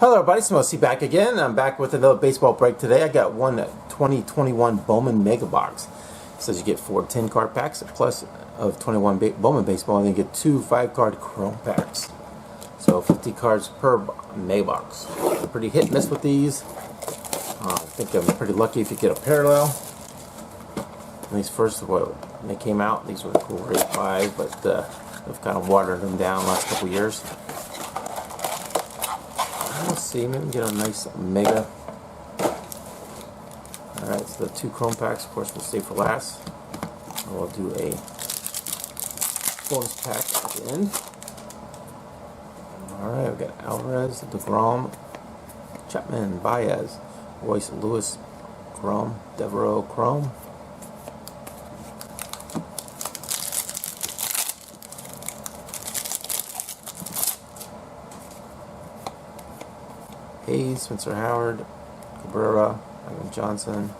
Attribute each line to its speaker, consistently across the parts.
Speaker 1: Hello everybody, Smosey back again. I'm back with another baseball break today. I got one 2021 Bowman Mega Box. It says you get 4 10-card packs plus of 21 Bowman baseball, and then you get 2 5-card Chrome packs. So 50 cards per Mega Box. I'm pretty hit and miss with these. I think I'm pretty lucky if you get a parallel. And these first, when they came out, these were cool grade 5, but I've kind of watered them down the last couple years. Let's see, maybe get a nice mega. Alright, so the 2 Chrome packs, of course, will stay for last. And we'll do a bonus pack at the end. Alright, we've got Alvarez, DeGrom, Chapman, Baez, Royce Lewis, Chrome, Devereaux, Chrome. Hayes, Spencer Howard, Cabrera, Ivan Johnson,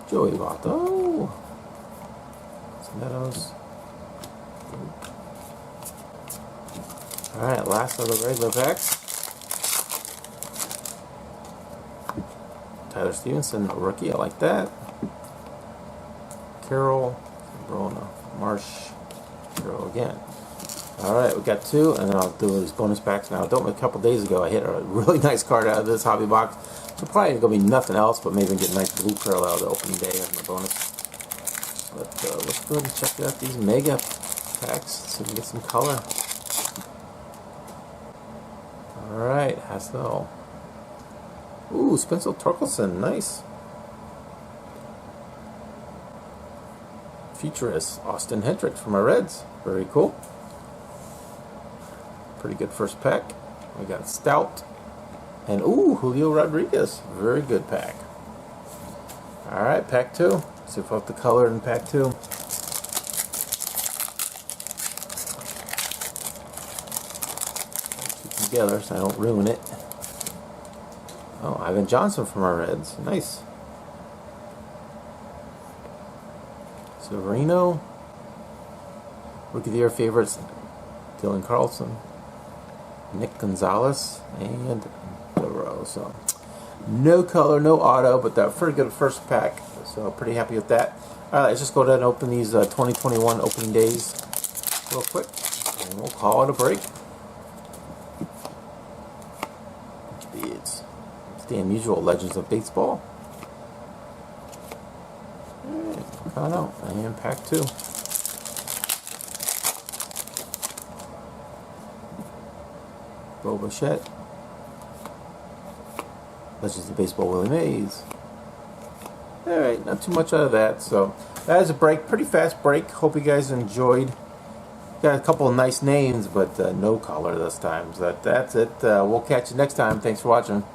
Speaker 1: Joey Votto, Meadows. Alright, last of the regular packs. Tyler Stevenson, a rookie, I like that. Carroll, Verona, Marsh, Carroll again. Alright, we got 2, and then I'll do these bonus packs now. A couple days ago, I hit a really nice card out of this hobby box. So probably going to be nothing else, but maybe get a nice blue parallel the opening day on the bonus. But let's go ahead and check out these mega packs so we can get some color. Alright, Hassel. Ooh, Spencer Torkelson, nice. Futurist, Austin Hendricks from my Reds. Very cool. Pretty good first pack. We got Stout. And ooh, Julio Rodriguez. Very good pack. Alright, pack 2. See if we'll have the color in pack 2. Keep them together so I don't ruin it. Oh, Ivan Johnson from our Reds. Nice. Severino. Look at your favorites. Dylan Carlson, Nick Gonzalez, and Devereaux. So no color, no auto, but that pretty good first pack. So pretty happy with that. Alright, let's just go ahead and open these 2021 opening days real quick, and we'll call it a break. It's the unusual Legends of Baseball. Alright, count out, and pack 2. Bo Bichette, Legends of Baseball, Willie Mays. Alright, not too much out of that. So that is a break, pretty fast break. Hope you guys enjoyed. Got a couple of nice names, but no color this time. So that's it. We'll catch you next time. Thanks for watching.